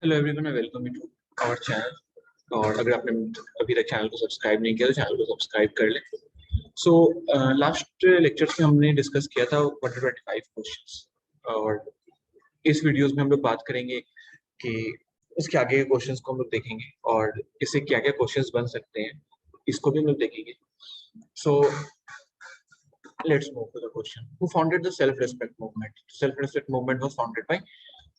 Hello everyone, welcome to our channel. और अगर आपने अभी तक चैनल को सब्सक्राइब नहीं किया तो चैनल को सब्सक्राइब कर लें। सो लास्ट लेक्चर्स में हमने डिस्कस किया था 125 क्वेश्चंस, और इस वीडियोस में हम लोग बात करेंगे कि उसके आगे के क्वेश्चंस को हम लोग देखेंगे और इससे क्या क्या क्वेश्चंस बन सकते हैं, इसको भी हम लोग देखेंगे। So let's move to the question. Who founded the self respect movement? Self respect movement was founded by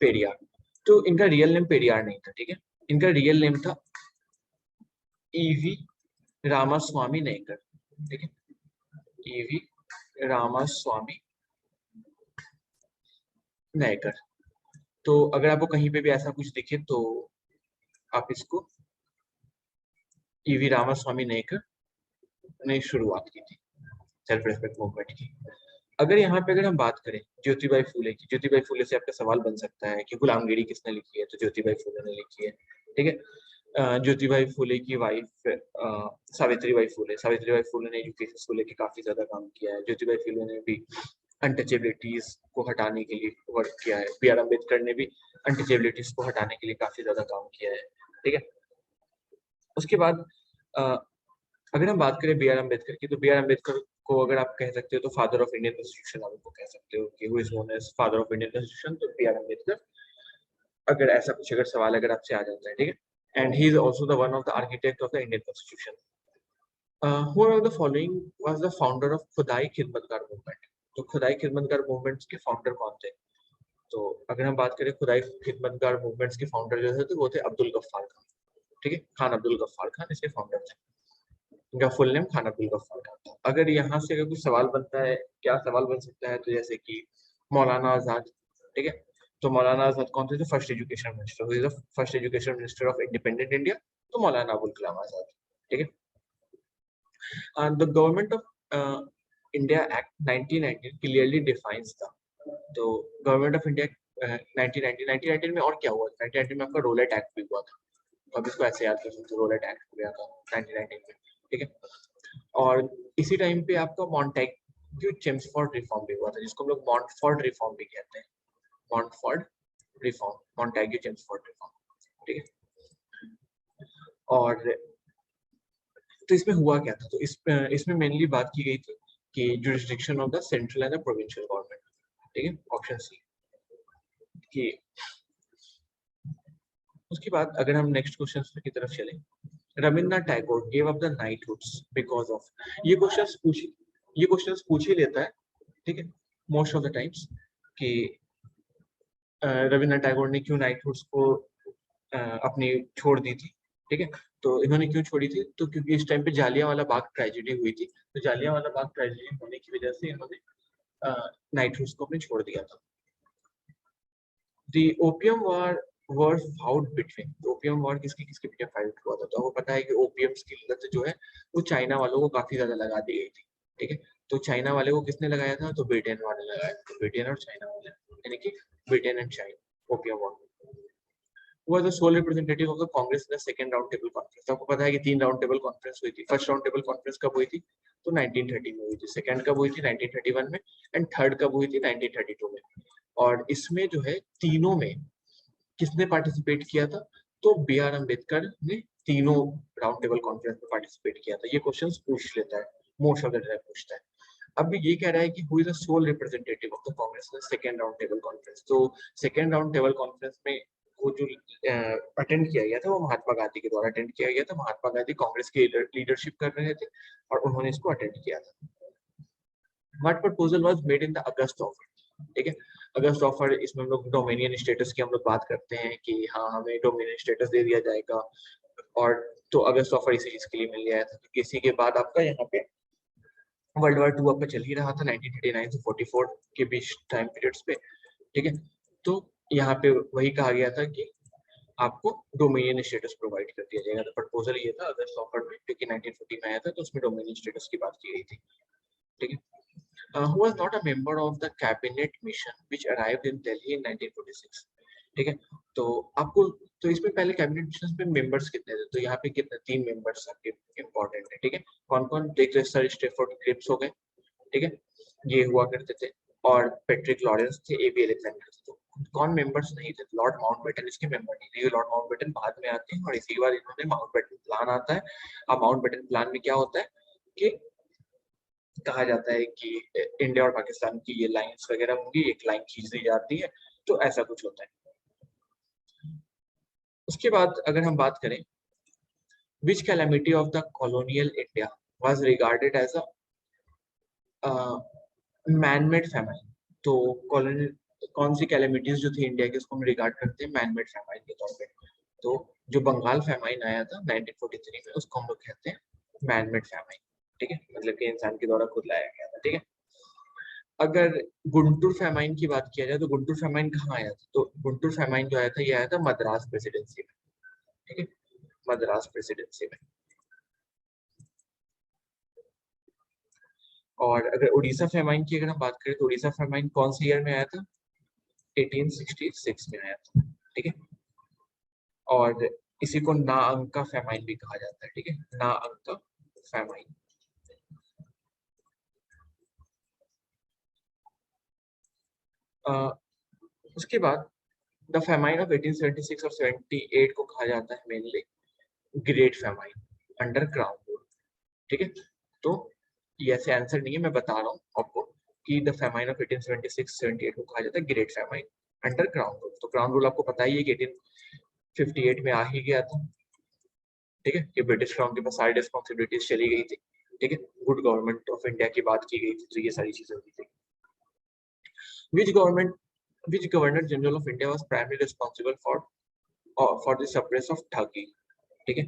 Periyar. तो इनका रियल नेम पेरियार नहीं था, ठीक है। इनका रियल नेम था ईवी रामास्वामी नायकर, ठीक है। ईवी रामास्वामी नायकर। तो अगर आपको कहीं पे भी ऐसा कुछ दिखे तो आप इसको ईवी रामास्वामी नायकर ने शुरुआत की थी सेल्फ रेस्पेक्ट मूवमेंट की। अगर हम बात करें ज्योतिबाई फूले की, ज्योतिबाई फूले से आपका सवाल बन सकता है कि गुलामगिरी किसने लिखी है, तो ज्योतिबाई फूले ने लिखी है, ठीक है। ज्योतिबाई फूले की वाइफ सावित्रीबाई फूले, सावित्रीबाई फूले ने एजुकेशन को लेकर काफी ज्यादा काम किया है। ज्योतिबाई फूले ने भी अनटचेबिलिटीज को हटाने के लिए वर्क किया है। बी आर अम्बेडकर ने भी अनटचेबिलिटीज को हटाने के लिए काफी ज्यादा काम किया है, ठीक है। उसके बाद अगर हम बात करें बी आर अम्बेडकर की, तो बी आर अम्बेडकर को अगर आप कह सकते हो तो फादर ऑफ इंडियन कॉन्स्टिट्यूशन आप उनको कह सकते हो कि who is known as father of Indian constitution, तो बी आर अम्बेडकर। अगर ऐसा कुछ अगर सवाल अगर आपसे आ जाता है, ठीक है। And he is also the one of the architect of the Indian constitution. Who are the following was the founder of Khudai Khidmatgar movement? तो खुदाई खिदमतगार मूवमेंट्स के फाउंडर कौन थे? तो अगर हम बात करें खुदाई खिदमतगार मूवमेंट्स के फाउंडर जो थे तो वो थे अब्दुल गफ्फार खान, ठीक है। खान अब्दुल गफ्फार खान इसके फाउंडर थे। इनका फुल नेम खान अब्दुल गफ्फार खान था। अगर यहाँ से अगर कुछ सवाल बनता है, क्या सवाल बन सकता है, तो जैसे कि मौलाना आजाद, ठीक है। तो मौलाना आजाद कौन थे? First education minister, who is the first education minister of independent India, तो मौलाना अबुल कलाम आजाद, ठीक है। The government of India act 1919 clearly defines the, तो गवर्नमेंट ऑफ इंडिया 1919 में और क्या हुआ? 1919 में आपका रोलेट एक्ट भी हुआ था, तो अब इसको ऐसे याद कर सकते हो, रोलेट एक्ट हुआ था 1919 में, ठीक है। और इसी टाइम पे आपका मॉन्टेग्यू चेम्सफोर्ड रिफॉर्म भी हुआ था, जिसको हम लोग मॉन्टफोर्ड रिफॉर्म भी कहते हैं। Montford reform, Montagu Chelmsford reform, ठीक है। और तो इसमें हुआ क्या था? तो इसमें मेनली बात की गई थी कि jurisdiction of the central and the provincial government, ठीक है, ऑप्शन सी कि। उसके बाद अगर हम नेक्स्ट क्वेश्चन की तरफ चलें, Rabindranath Tagore gave up the knighthoods because of. ये क्वेश्चंस पूछ ही लेता है, ठीक है, मोस्ट ऑफ द टाइम्स, कि रविन्द्रनाथ टैगोर ने क्यों नाइटहुड्स को अपनी छोड़ दी थी, ठीक है। तो इन्होंने क्यों छोड़ी थी? तो क्योंकि इस टाइम पे जालियांवाला बाग ट्रेजेडी हुई थी, तो जालियांवाला बाग ट्रेजेडी होने की वजह से इन्होंने नाइटहुड्स को अपने छोड़ दिया था। The opium war fought between, opium war किसके किसके बीच फाइट हुआ था? तो आपको पता है कि ओपियम की लत जो है वो चाइना वालों को काफी ज्यादा लगा दी गई थी, ठीक है। तो चाइना वाले को किसने लगाया था? तो ब्रिटेन वाले लगाया था। तो ब्रिटेन और चाइना वाले, यानी कि Britain and China, opium war was the sole representative of the Congress in the second round table conference। तो आपको पता है कि 3 राउंड टेबल कॉन्फ्रेंस हुई थी। फर्स्ट राउंड टेबल कॉन्फ्रेंस कब हुई थी? तो 1930 में हुई थी। सेकंड कब हुई थी? 1931 में। एंड थर्ड कब हुई थी? 1932 में। और इसमें जो है तीनों में किसने पार्टिसिपेट किया था? तो बी आर अम्बेडकर ने तीनों राउंड टेबल कॉन्फ्रेंस में पार्टिसिपेट किया था। ये क्वेश्चंस पूछ लेता है, मोस्ट ऑफ द टाइम पूछता है। अब ये कह रहा है कि who is the sole representative of the Congress in second round table conference. तो सेकंड राउंड टेबल कॉन्फ्रेंस में वो जो अटेंड किया गया था वो महात्मा गांधी के द्वारा अटेंड किया गया था। महात्मा गांधी कांग्रेस की लीडरशिप कर रहे थे और उन्होंने इसको अटेंड किया था। What proposal was made in the August offer, ठीक है। अगस्त ऑफर, इसमें हम लोग डोमिनियन स्टेटस की हम लोग बात करते हैं कि हाँ हमें डोमिनियन स्टेटस दे दिया जाएगा। और तो अगस्त ऑफर इसी चीज के लिए मिल गया था। तो इसी के बाद आपका यहाँ पे वर्ल्ड वॉर 2 आपका चल ही रहा था 1939 से 44 के बीच टाइम पीरियड्स पे, ठीक है। तो यहाँ पे वही कहा गया था कि आपको डोमिनियन स्टेटस प्रोवाइड कर दिया जाएगा। तो प्रपोजल ये था अगस्त ऑफर में, जो कि 1940 में आया था, तो उसमें डोमिनियन स्टेटस की बात की गई थी, ठीक है। Who was not a member of the cabinet mission which arrived in Delhi in 1946, ठीक है। तो आपको तो इसमें पहले कैबिनेट मिशन में मेंबर्स कितने थे? तो यहाँ पे कितने? 3 मेंबर्स आपके इंपॉर्टेंट है, ठीक है। कौन कौन? देख रहे सर स्टेफोर्ड क्रिप्स हो गए, ठीक है, ये हुआ करते थे। और पेट्रिक लॉरेंस थे, एबी अलेक्जेंडर थे। तो कौन मेंबर्स नहीं थे? लॉर्ड माउंटबेटन इसके मेंबर नहीं थे, लॉर्ड माउंटबेटन बाद में आते हैं और इसी बार इन्होंने माउंटबेटन प्लान आता है। अब माउंटबेटन प्लान में क्या होता है कि कहा जाता है कि इंडिया और पाकिस्तान की ये लाइंस वगैरह होंगी, एक लाइन खींच दी जाती है, तो ऐसा कुछ होता है। उसके बाद अगर हम बात करें, which calamity of the colonial India was regarded as a man-made famine? तो कॉलोनियल कौन सी कैलेमिटीज जो थी इंडिया की उसको हम रिगार्ड करते हैं मैन-मेड फैमाइन के तौर पे। तो जो बंगाल फैमाइन आया था 1943 में उसको हम लोग कहते हैं मैन-मेड फैमाइन, ठीक है, मतलब कि इंसान के द्वारा खुद लाया गया था, ठीक है। अगर गुंटूर फैमाइन की बात किया जाए तो गुंटूर फैमाइन कहाँ आया था? तो गुंटूर फैमाइन जो आया था ये आया था मद्रास प्रेसिडेंसी में, ठीक है, मद्रास प्रेसिडेंसी में। और अगर उड़ीसा फैमाइन की अगर हम बात करें तो उड़ीसा फैमाइन कौन से ईयर में आया था? 1866 में आया था, ठीक है। और इसी को ना अंका फैमाइन भी कहा जाता है, ठीक है, ना अंका फैमाइन। उसके बाद द फैमाइन ऑफ 1876 और 78 को कहा जाता है mainly great famine under crown rule, ठीक है। तो ये ऐसे आंसर नहीं है, मैं बता रहा हूँ आपको कि द फैमाइन ऑफ 1876-78 को कहा जाता है great famine under crown rule. तो क्राउन रूल आपको पता ही है कि 1858 में आ ही गया था, ठीक है, कि ब्रिटिश क्राउन के पास सारी रिस्पॉन्सिबिलिटीज चली गई थी, ठीक है, गुड गवर्नमेंट ऑफ इंडिया की बात की गई थी, तो ये सारी चीजें हुई थी। which governor general of India was primarily responsible for the suppress of ठगी, ठीक है,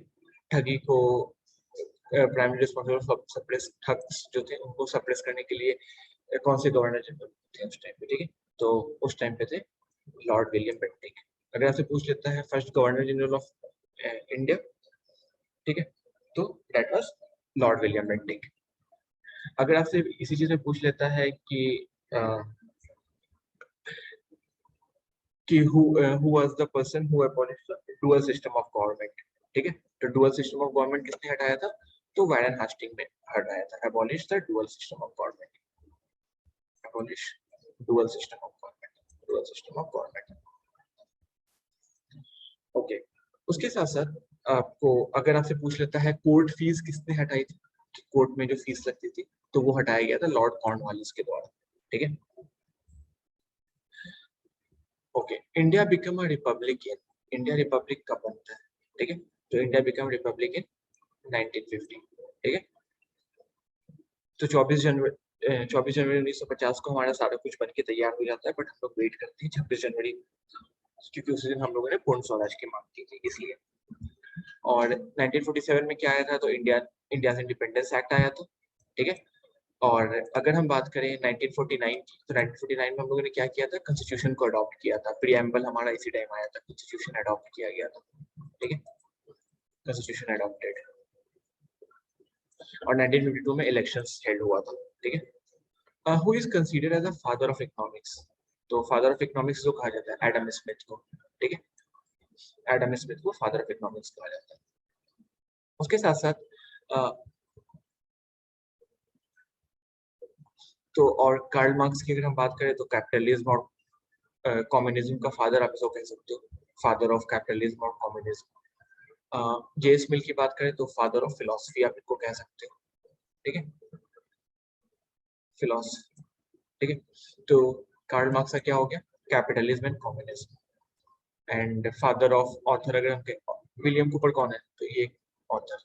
ठगी को primary responsible for suppress thugs जो थे उनको सप्रेस करने के लिए कौन से गवर्नर जनरल थे उस टाइम पे, ठीक है, तो उस टाइम पे थे लॉर्ड विलियम बेंटिक। अगर आपसे पूछ लेता है first governor general of India, ठीक है, तो that was Lord William Bentinck. अगर आपसे इसी चीज में पूछ लेता है कि who was the person who abolished the dual system of government, ठीक है, तो dual system of government किसने हटाया था? तो वारेन हास्टिंग ने हटाया था। abolish the dual system of government, abolish dual system of government, dual system of government, okay. उसके साथ साथ आपको अगर आपसे पूछ लेता है कोर्ट फीस किसने हटाई थी, कोर्ट में जो फीस लगती थी तो वो हटाया गया था लॉर्ड कॉर्नवालिस के द्वारा, ठीक है, okay. India become a republic in, India Republic कब बनता है, ठीक है, तो इंडिया बिकम रिपब्लिक इन 1950, ठीक है। तो 24 जनवरी 1950 को हमारा सारा कुछ बन के तैयार हो जाता है, बट हम लोग वेट करते हैं 26 जनवरी, क्योंकि उस दिन हम लोगों ने पूर्ण स्वराज की मांग की थी इसलिए। और 1947 में क्या आया था? तो इंडिया इंडिपेंडेंस एक्ट आया था, ठीक है। और अगर हम बात करें 1949 की, तो 1949 में हम लोगों ने क्या किया था? कॉन्स्टिट्यूशन को अडॉप्ट किया था, प्रीएम्बल हमारा इसी टाइम आया था, कॉन्स्टिट्यूशन अडॉप्ट किया गया था, ठीक है, कॉन्स्टिट्यूशन अडॉप्टेड। और 1952 में इलेक्शंस हेल्ड हुआ था, ठीक है। Who is considered as a father of economics? तो फादर ऑफ इकोनॉमिक्स जो कहा जाता है एडम स्मिथ को, ठीक है, एडम स्मिथ को फादर ऑफ इकोनॉमिक्स कहा जाता है। उसके साथ साथ तो और कार्ल मार्क्स की अगर हम बात करें तो कैपिटलिज्म और कम्युनिज्म का फादर आप इसको कह सकते हो, फादर ऑफ कैपिटलिज्म और कम्युनिज्म। जेम्स मिल की बात करें तो फादर ऑफ फिलोसफी आप इनको कह सकते हो, ठीक है, फिलोसफी, ठीक है। तो कार्ल मार्क्स का क्या हो गया? Capitalism and communism. And father of author अगर हम कहें विलियम कूपर कौन है? तो ये ऑथर,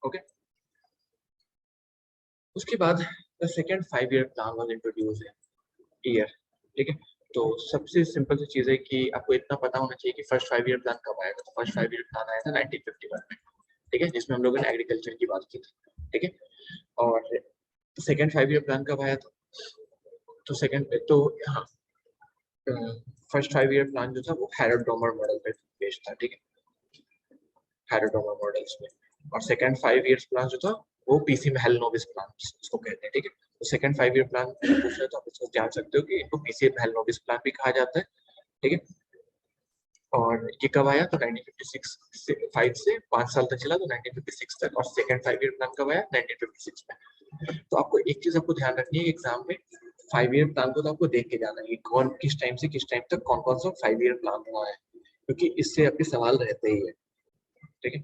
ओके। उसके बाद the second 5 year plan was introduced year, ठीक है। तो सबसे सिंपल सी चीज है कि आपको इतना पता होना चाहिए कि फर्स्ट 5 ईयर प्लान कब आएगा। तो फर्स्ट 5 ईयर प्लान आया था 1951 में, ठीक है, जिसमें हम लोगों ने एग्रीकल्चर की बात की थी, ठीक है। और सेकंड 5 ईयर प्लान कब आया था? तो सेकंड तो हाँ, फर्स्ट 5 ईयर प्लान जो था वो हैरोल्ड डोमर मॉडल पे बेस्ड था, ठीक है, हैरोल्ड डोमर मॉडल्स में। और सेकंड 5 ईयर प्लान जो था वो पीसी महलनोबिस प्लान उसको कहते हैं, ठीक है। तो सेकंड 5 ईयर प्लान पूछ रहे तो आप इसको जान सकते हो कि इनको पीसी महलनोबिस प्लान भी कहा जाता है, ठीक है। और ये कब आया? तो 1956 से 5 से 5 साल तक चला, तो 1956 तक। और सेकंड 5 ईयर प्लान कब आया? 1956 में। तो आपको एक चीज आपको ध्यान रखनी है एग्जाम में, 5 ईयर प्लान को तो आपको देख के जाना है कि कौन किस टाइम से किस टाइम तक कौन कौन सा 5 ईयर प्लान हुआ है, क्योंकि इससे आपके सवाल रहते ही है। ठीक है,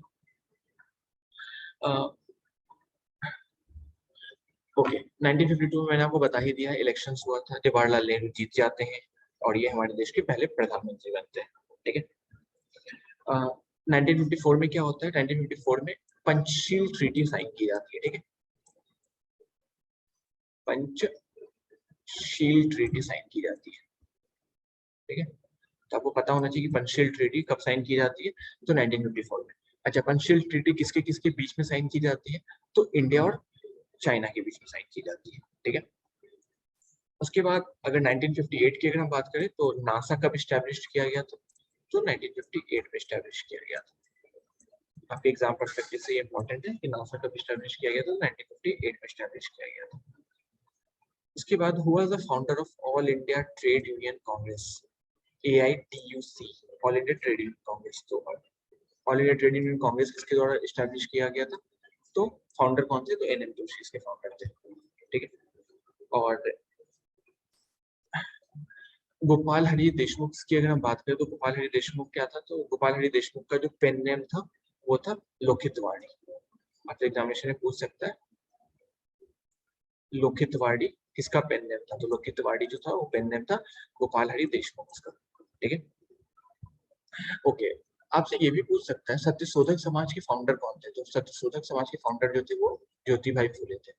ओके 1952 में मैंने आपको बता ही दिया है, इलेक्शंस हुआ था, जवाहरलाल नेहरू जीत जाते हैं और ये हमारे देश के पहले प्रधानमंत्री बनते हैं। ठीक है, 1954 में क्या होता है, 1954 में पंचशील ट्रीटी साइन की जाती है। ठीक है, पंचशील ट्रीटी साइन की जाती है। ठीक है, तो आपको पता होना चाहिए कि पंचशील ट्रीटी कब साइन की जाती है, तो 1954 में। अच्छा, पंचशील ट्रीटी किसके किसके बीच में साइन की जाती है, तो इंडिया और चाइना के बीच में साइन की जाती है। ठीक है, उसके बाद अगर 1958 की अगर हम बात करें तो नासा कब स्टैब्लिश किया गया था, तो 1958 में स्टैब्लिश किया गया था। आपके एग्जाम पर्सपेक्टिव से ये इंपॉर्टेंट है कि नासा कब स्टैब्लिश किया गया था, 1958 में स्टैब्लिश किया गया था। उसके बाद हुआ the founder of All India Trade Union Congress, AITUC, All India Trade Union Congress. तो All India Trade Union Congress किसके द्वारा स्टैब्लिश किया गया था, तो फाउंडर कौन थे, तो NM जोशी इसके फाउंडर थे। ठीक है, और गोपाल हरि देशमुख की अगर हम बात करें तो गोपाल हरि देशमुख क्या था, तो गोपाल हरि देशमुख का जो पेन नेम था वो था लोकितवाड़ी। आपके एग्जामिनेशन में पूछ सकता है लोकितवाड़ी किसका पेन नेम था, तो लोकितवाड़ी जो था वो पेन नेम था गोपाल हरि देशमुख का। ठीक है, ओके, आपसे ये भी पूछ सकता है सत्यशोधक समाज के फाउंडर कौन थे, तो सत्यशोधक समाज के फाउंडर जो थे वो ज्योतिभाई फूले थे।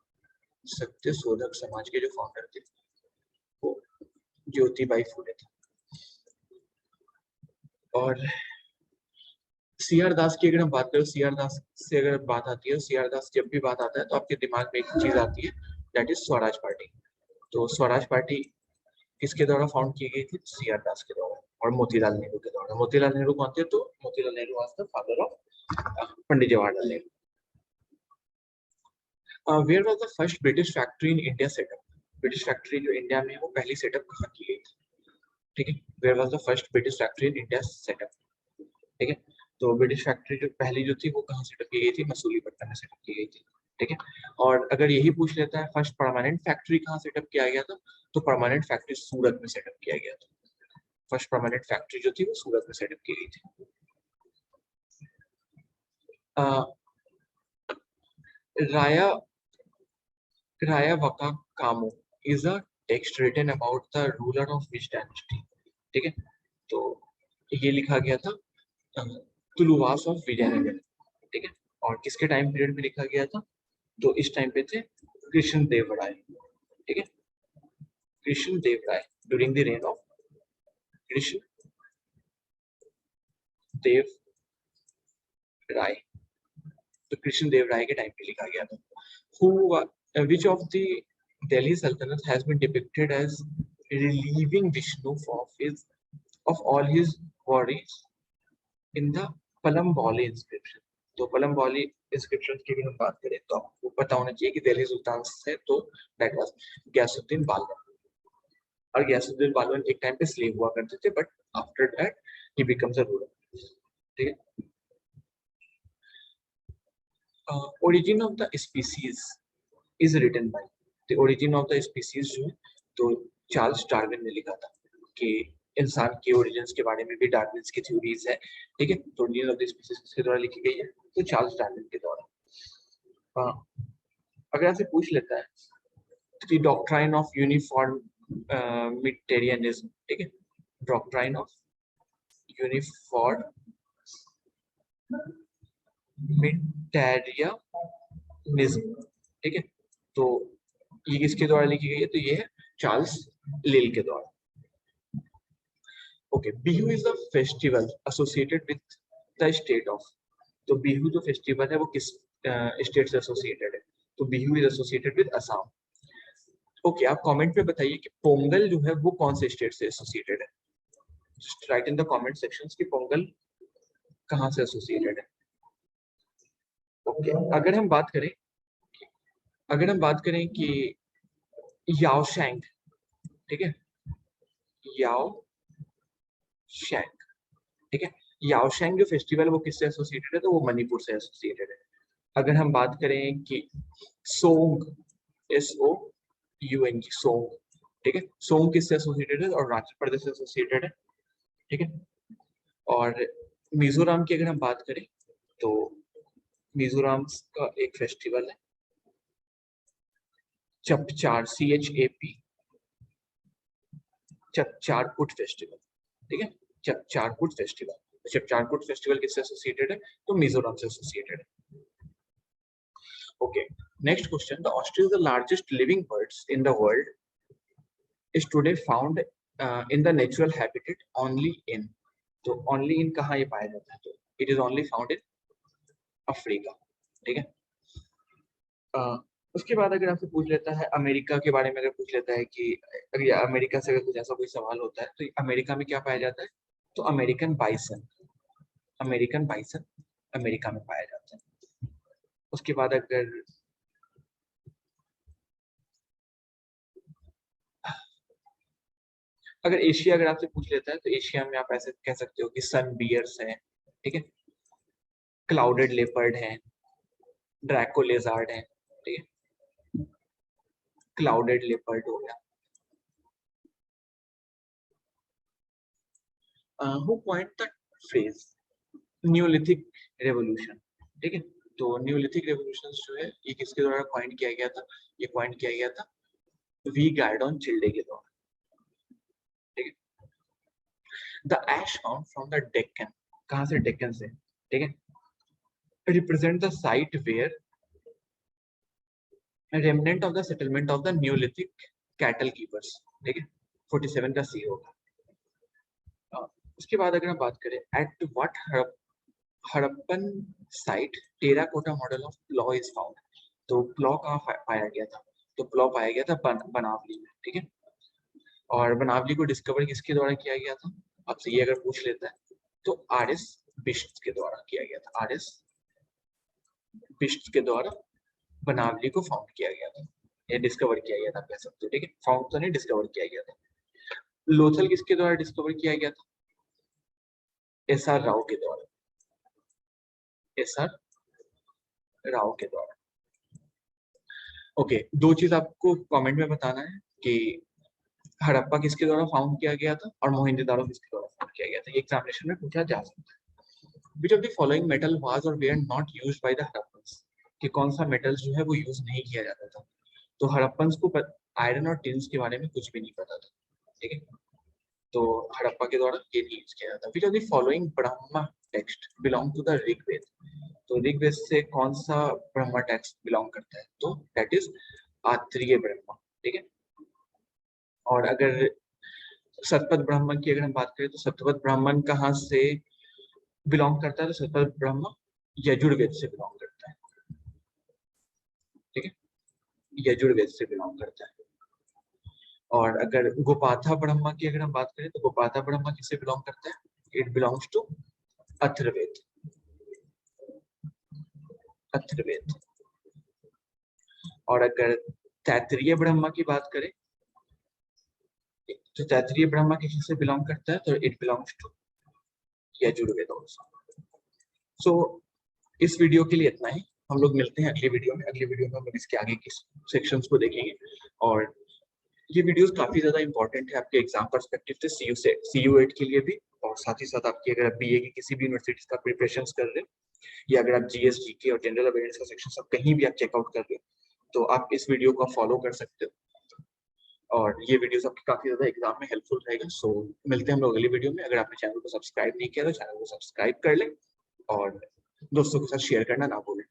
सत्यशोधक समाज के जो फाउंडर थे वो ज्योतिबाई फूले थे। और CR दास की अगर हम बात करें, CR दास से अगर बात आती है, CR दास जब भी बात आता है तो आपके दिमाग में एक चीज आती है, दैट इज स्वराज पार्टी। तो स्वराज पार्टी किसके द्वारा फाउंड की गई थी, CR दास के द्वारा और मोतीलाल नेहरू के द्वारा। मोतीलाल नेहरू कौन थे, तो Motilal Nehru was the father of Pandit Jawaharlal Nehru. Where was the first British factory in India setup, British factory जो इंडिया में है वो पहली सेटअप कहाँ की गई थी। ठीक है, where was the first British factory in India setup. ठीक है, तो ब्रिटिश फैक्ट्री जो पहली जो थी वो कहाँ सेटअप की गई थी, मसूलीपट्टनम में सेटअप की गई थी। ठीक है, और अगर यही पूछ लेता है फर्स्ट परमानेंट फैक्ट्री कहाँ सेटअप किया गया था, तो परमानेंट फैक्ट्री सूरत में सेटअप किया गया था। फर्स्ट परमानेंट फैक्ट्री जो थी वो सूरत में सेटअप की गई थी। राया राया वका कामो is a text written about the ruler of which dynasty. ठीक है, तो ये लिखा गया था तुलुवास ऑफ विजयनगर। ठीक है, और किसके टाइम पीरियड में लिखा गया था, तो इस टाइम पे थे कृष्ण देव राय। ठीक है, Krishna Dev Rai during the reign of Krishna Dev Rai, तो कृष्ण देव राय के टाइम पे लिखा गया था। Who which of the Delhi Sultanate has been depicted as relieving Vishnu of all his worries in the Palamboli inscription। तो पलम्बॉली इंस्क्रिप्शन की भी हम बात करें तो आपको पता होना चाहिए कि दिल्ली सुल्तान से तो दैट वाज गयासुद्दीन बालबन। और गयासुद्दीन बालबन एक टाइम पे स्लेव हुआ करते थे, but after that he becomes a ruler. ठीक है, origin of the species is written by, the origin of the species जो है तो चार्ल्स डार्विन ने लिखा था कि इंसान के ओरिजिन्स के बारे में भी डार्विन की थ्योरीज है। ठीक है, तो ओरिजिन ऑफ द स्पीसीज किसके द्वारा लिखी गई है, तो चार्ल्स डार्विन के द्वारा। अगर आपसे पूछ लेता है कि डॉक्ट्राइन ऑफ यूनिफॉर्मिटेरियनिज्म, ठीक है, डॉक्ट्राइन ऑफ यूनिफॉर्मिटेरियनिज्म, ठीक है, तो ये किसके द्वारा लिखी गई है, तो ये है चार्ल्स लिल के द्वारा। Okay, Bihu is the festival associated with the state of, तो बिहू जो फेस्टिवल है वो किस स्टेट से एसोसिएटेड है, तो Bihu is associated with Assam. Okay, आप कमेंट में बताइए कि पोंगल जो है वो कौन से स्टेट से एसोसिएटेड है, just right in the comment sections कि पोंगल कहां से एसोसिएटेड है। ओके, अगर हम बात करें कि याओशैंग, ठीक है, याओशैंग, ठीक है, याओशैंग जो फेस्टिवल है वो किससे एसोसिएटेड है, तो वो मणिपुर से एसोसिएटेड है। अगर हम बात करें कि सोंग, SOUNG, सोंग, ठीक है। सोंग किससे एसोसिएटेड है और अरुणाचल प्रदेश से एसोसिएटेड है, ठीक है। और मिजोरम की अगर हम बात करें तो मिजोरम का एक फेस्टिवल है चपचार, CHAP, चपचारकुट फेस्टिवल, ठीक है। चपचारकुट फेस्टिवल, चपचारकुट फेस्टिवल किससे एसोसिएटेड है, तो मिजोरम से एसोसिएटेड है। Okay, next question, the ostrich is the largest living birds in the world is today found in the natural habitat only in, तो only in कहाँ ये पाया जाता है, तो it is only found in Africa, ठीक है। उसके बाद अगर आपसे पूछ लेता है अमेरिका के बारे में, अगर पूछ लेता है कि अगर अमेरिका से अगर कुछ ऐसा कोई सवाल होता है तो अमेरिका में क्या पाया जाता है, तो American bison, American bison America में पाया जाता है। उसके बाद अगर एशिया अगर आपसे पूछ लेता है तो एशिया में आप ऐसे कह सकते हो कि सन बियर्स हैं, ठीक है, क्लाउडेड लेपर्ड हैं, ड्रैको लेजार्ड हैं, ठीक है, क्लाउडेड लेपर्ड हो गया। Who point the phrase Neolithic revolution, ठीक है। तो न्यूलिथिक रेवोल्यूशन जो है ये किसके द्वारा पॉइंट किया गया था, ये पॉइंट किया गया था वी गार्डन चिल्डे के द्वारा, ठीक है। The ash found from the Deccan, कहां से, डेक्कन से, ठीक है, represent the site where remnant of the settlement of the Neolithic cattle keepers, ठीक है, 47 का सी होगा। उसके बाद अगर हम बात करें at what Harappan site terracotta model of plough is found, तो प्लॉ कहाँ पाया गया था, तो प्लॉ पाया गया था बनावली में, ठीक है। और बनावली को डिस्कवर किसके द्वारा किया गया था, आपसे ये अगर पूछ लेता है तो RS बिष्ट के द्वारा किया गया था, RS बिष्ट के द्वारा बनावली को फाउंड किया गया था, या डिस्कवर किया गया था कह सकते हो, ठीक है। फाउंड तो नहीं, डिस्कवर किया गया था। लोथल किसके द्वारा डिस्कवर किया गया था, SR राव के द्वारा, SR राव के द्वारा। ओके, दो चीज आपको कमेंट में बताना है कि हड़प्पा किसके द्वारा फाउंड किया गया था और मोहनजोदारो किसके द्वारा फाउंड किया गया था, ये एग्जामिनेशन में पूछा जा सकता है। Which of the following metal was or were not used by the Harappans, कि कौन सा मेटल जो है वो यूज नहीं किया जाता था, तो हड़प्पन्स को आयरन और टिन्स के बारे में कुछ भी नहीं पता था, ठीक है। तो हड़प्पा के द्वारा ये नहीं यूज किया जाता। Which of the following Brahmana text belong to the Rigveda, तो ऋग्वेद से कौन सा ब्रह्मा टेक्स्ट बिलोंग करता है, तो दैट इज आत्रेय ब्रह्मा, ठीक है। और अगर सतपथ ब्राह्मण की अगर हम बात करें तो सतपथ ब्राह्मण कहाँ से बिलोंग करता है, तो सतपथ ब्राह्मण यजुर्वेद से बिलोंग करता है, ठीक है, यजुर्वेद से बिलोंग करता है। और अगर गोपाथा ब्रह्मा की अगर हम बात करें तो गोपाथा ब्रह्मा किससे बिलोंग करता है, it belongs to Atharvaveda, Atharvaveda. और अगर तैत्तिरीय ब्रह्मा की बात करें तो तैत्तिरीय ब्रह्मा किससे बिलोंग करता है, तो it belongs to Yajurveda also. So इस वीडियो के लिए इतना ही, हम लोग मिलते हैं अगली वीडियो में। अगली वीडियो में हम लोग इसके आगे की सेक्शंस को देखेंगे, और ये वीडियोस काफी ज्यादा इंपॉर्टेंट है आपके एग्जाम पर्सपेक्टिव से, CU8 के लिए भी, और साथ ही साथ आपकी अगर आप BA की किसी भी यूनिवर्सिटीज का प्रिपरेशन कर रहे हैं या अगर आप GS GK और जनरल अवेयरनेस का सेक्शन सब कहीं भी आप चेकआउट कर रहे हो तो आप इस वीडियो को फॉलो कर सकते हो, और ये वीडियोस आपके काफी ज्यादा एग्जाम में हेल्पफुल रहेगा। सो मिलते हैं हम लोग अगली वीडियो में। अगर आपने चैनल को सब्सक्राइब नहीं किया तो चैनल को सब्सक्राइब कर लें और दोस्तों के साथ शेयर करना ना भूलें।